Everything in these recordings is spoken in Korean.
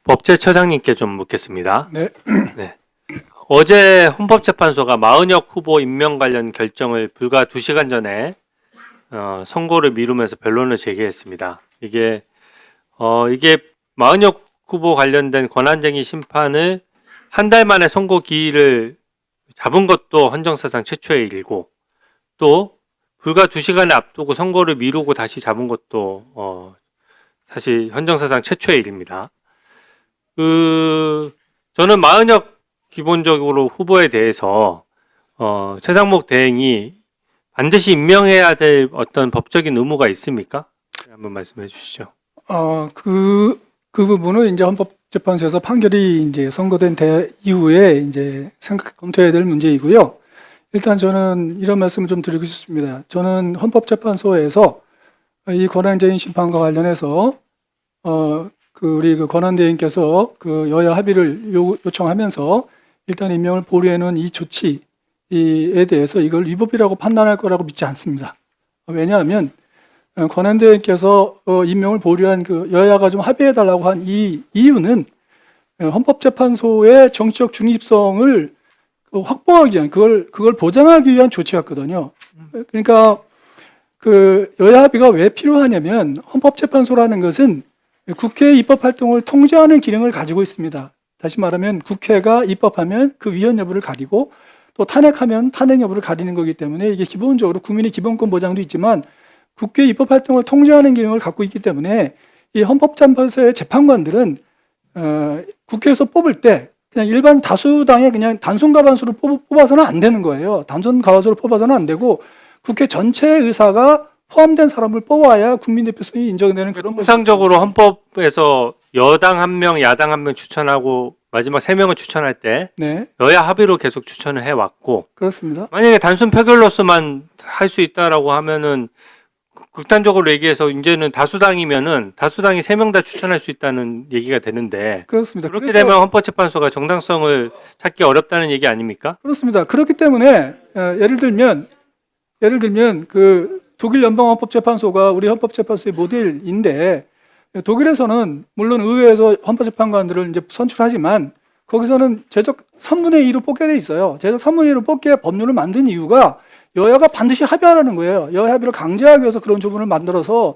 법제처장님께 좀 묻겠습니다. 네. 네. 어제 헌법재판소가 마은혁 후보 임명 관련 결정을 불과 2시간 전에 선고를 미루면서 변론을 제기했습니다. 이게 마은혁 후보 관련된 권한쟁의 심판을 한 달 만에 선고 기일을 잡은 것도 헌정사상 최초의 일이고, 또 불과 2시간을 앞두고 선고를 미루고 다시 잡은 것도 사실 헌정사상 최초의 일입니다. 저는 마은혁 기본적으로 후보에 대해서 최상목 대행이 반드시 임명해야 될 어떤 법적인 의무가 있습니까? 한번 말씀해 주시죠. 그 부분은 이제 헌법재판소에서 판결이 이제 선고된 이후에 이제 검토해야 될 문제이고요. 일단 저는 이런 말씀을 좀 드리고 싶습니다. 저는 헌법재판소에서 이 권한쟁의 심판과 관련해서 우리 권한대행께서 그 여야 합의를 요청하면서 일단 임명을 보류해 놓은 이 조치에 대해서 이걸 위법이라고 판단할 거라고 믿지 않습니다. 왜냐하면 권한대행께서 임명을 보류한 그 여야가 좀 합의해 달라고 한 이 이유는 헌법재판소의 정치적 중립성을 확보하기 위한 그걸 보장하기 위한 조치였거든요. 그러니까 그 여야 합의가 왜 필요하냐면 헌법재판소라는 것은 국회의 입법활동을 통제하는 기능을 가지고 있습니다. 다시 말하면 국회가 입법하면 그 위헌 여부를 가리고 또 탄핵하면 탄핵 여부를 가리는 거기 때문에 이게 기본적으로 국민의 기본권 보장도 있지만 국회의 입법활동을 통제하는 기능을 갖고 있기 때문에 이 헌법재판소의 재판관들은 국회에서 뽑을 때 그냥 일반 다수당의 그냥 단순 과반수로 뽑아서는 안 되는 거예요. 단순 과반수로 뽑아서는 안 되고 국회 전체의 의사가 포함된 사람을 뽑아야 국민 대표성이 인정되는 그런 통상적으로 헌법에서 여당 1명, 야당 1명 추천하고 마지막 3명을 추천할 때 네, 여야 합의로 계속 추천을 해왔고, 그렇습니다. 만약에 단순 표결로서만 할 수 있다라고 하면은 극단적으로 얘기해서 이제는 다수당이면은 다수당이 3명 다 추천할 수 있다는 얘기가 되는데, 그렇습니다. 그렇게 되면 헌법재판소가 정당성을 찾기 어렵다는 얘기 아닙니까? 그렇습니다. 그렇기 때문에 예를 들면 그 독일 연방헌법재판소가 우리 헌법재판소의 모델인데, 독일에서는 물론 의회에서 헌법재판관들을 이제 선출하지만 거기서는 제적 3분의 2로 뽑게 돼 있어요. 제적 3분의 2로 뽑게 법률을 만든 이유가 여야가 반드시 합의하라는 거예요. 여야 합의를 강제하기 위해서 그런 조문을 만들어서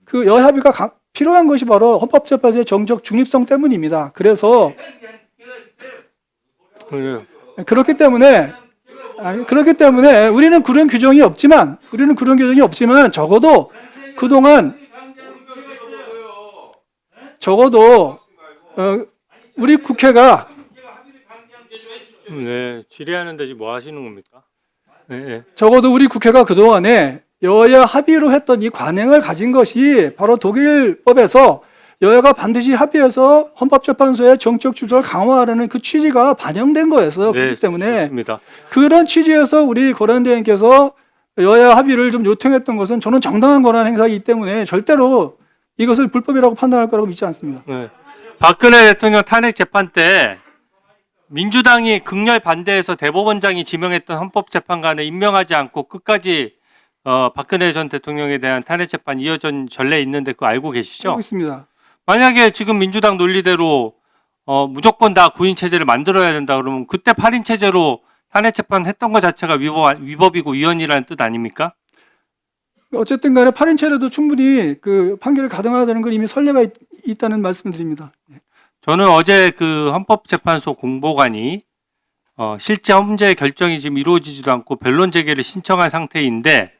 그 여야 합의가 필요한 것이 바로 헌법재판소의 정적 중립성 때문입니다. 그래서 그렇기 때문에 우리는 그런 규정이 없지만 적어도 그동안 우리 국회가 질의하는데 지금 뭐 하시는 겁니까? 네. 적어도 우리 국회가 그동안에 여야 합의로 했던 이 관행을 가진 것이 바로 독일법에서 여야가 반드시 합의해서 헌법재판소의 정치적 주도를 강화하라는 그 취지가 반영된 거였어요. 네, 그렇기 때문에 좋습니다. 그런 취지에서 우리 권한대행께서 여야 합의를 좀 요청했던 것은 저는 정당한 권한 행사이기 때문에 절대로 이것을 불법이라고 판단할 거라고 믿지 않습니다. 네. 박근혜 대통령 탄핵 재판 때 민주당이 극렬 반대해서 대법원장이 지명했던 헌법재판관을 임명하지 않고 끝까지 박근혜 전 대통령에 대한 탄핵 재판 이어진 전례 있는데 그거 알고 계시죠? 알고 있습니다. 만약에 지금 민주당 논리대로 무조건 다 9인 체제를 만들어야 된다 그러면 그때 8인 체제로 탄핵 재판 했던 것 자체가 위법이고 위헌이라는 뜻 아닙니까? 어쨌든 간에 8인 체제도 충분히 그 판결을 가등하다는 건 이미 선례가 있다는 말씀을 드립니다. 저는 어제 그 헌법재판소 공보관이 실제 헌재 결정이 지금 이루어지지도 않고 변론 재개를 신청한 상태인데,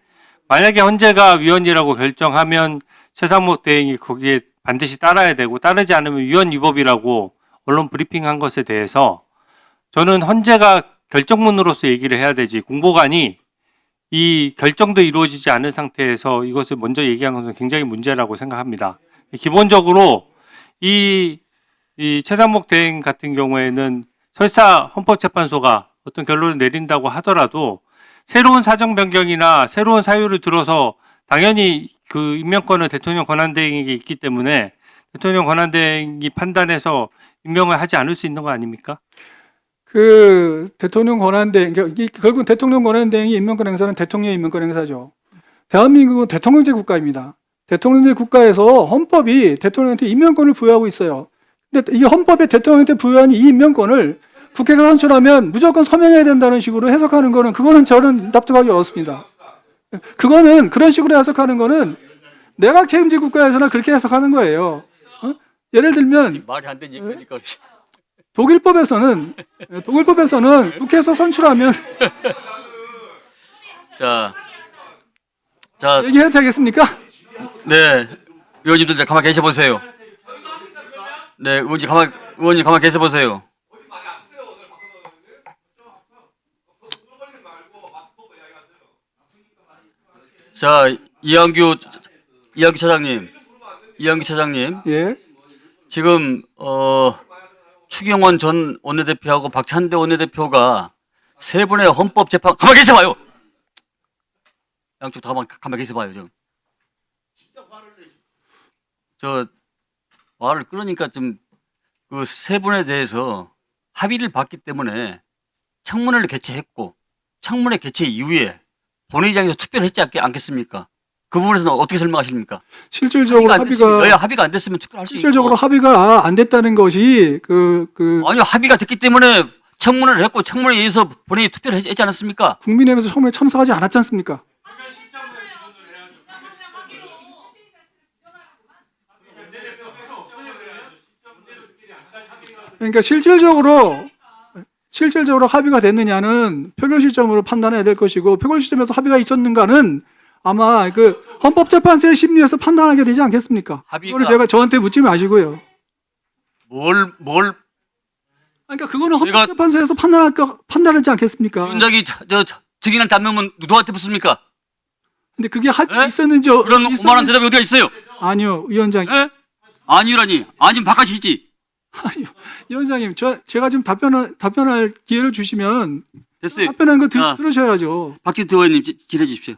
만약에 헌재가 위헌이라고 결정하면 최상목 대행이 거기에 반드시 따라야 되고, 따르지 않으면 위헌 위법이라고 언론 브리핑한 것에 대해서 저는 헌재가 결정문으로서 얘기를 해야 되지, 공보관이 이 결정도 이루어지지 않은 상태에서 이것을 먼저 얘기한 것은 굉장히 문제라고 생각합니다. 기본적으로 이 최상목 대행 같은 경우에는 설사 헌법재판소가 어떤 결론을 내린다고 하더라도 새로운 사정 변경이나 새로운 사유를 들어서 당연히 그 임명권은 대통령 권한대행에게 있기 때문에 대통령 권한대행이 판단해서 임명을 하지 않을 수 있는 거 아닙니까? 그 대통령 권한대행, 결국 대통령 권한대행이 임명권 행사는 대통령의 임명권 행사죠. 대한민국은 대통령제 국가입니다. 대통령제 국가에서 헌법이 대통령한테 임명권을 부여하고 있어요. 근데 이게 헌법에 대통령한테 부여한 이 임명권을 국회가 선출하면 무조건 서명해야 된다는 식으로 해석하는 거는 그거는 저는 납득하기 어렵습니다. 그거는 그런 식으로 해석하는 거는 내각 책임제 국가에서는 그렇게 해석하는 거예요. 예를 들면 말이 안 되는 얘기니까. 독일법에서는 국회에서 선출하면 자, 얘기해도 되겠습니까? 네, 의원님들 이제 가만 계셔 보세요. 네, 의원님 가만 계셔 보세요. 자, 이한규 차장님, 예. 지금 추경원 전 원내대표하고 박찬대 원내대표가 세 분의 헌법재판 가만 계셔봐요. 양쪽 다 가만 계셔봐요. 좀. 저 말을 끊으니까 좀 그 세 분에 대해서 합의를 봤기 때문에 청문회를 개최했고 청문회 개최 이후에 본회의장에서 투표를 했지 않겠습니까? 그 부분에서는 어떻게 설명하십니까? 실질적으로 합의가 안 됐으면 투표를 할 수 있고. 실질적으로 합의가 안 됐다는 것이 아니요, 합의가 됐기 때문에 청문회를 했고 청문회에 의해서 본회의 투표를 했지 않았습니까? 국민의힘에서 청문회 참석하지 않았지 않습니까? 그러니까 실질적으로 합의가 됐느냐는 표결 시점으로 판단해야 될 것이고 표결 시점에서 합의가 있었는가는 아마 그 헌법재판소의 심리에서 판단하게 되지 않겠습니까? 그걸 제가 저한테 묻지 마시고요. 그러니까 그거는 헌법재판소에서 판단하지 않겠습니까? 위원장이 증인한테 안 넣으면 누구한테 묻습니까? 근데 그게 합의가 에? 있었는지 그런 오만한 대답이 어디가 있어요? 아니요, 위원장님. 에? 아니라니. 아니면 바깥이지. 아니요, 위원장님. 제가 지금 답변할 기회를 주시면 됐어요. 답변하는 거 자. 들으셔야죠. 박진태 의원님 기대해 주십시오.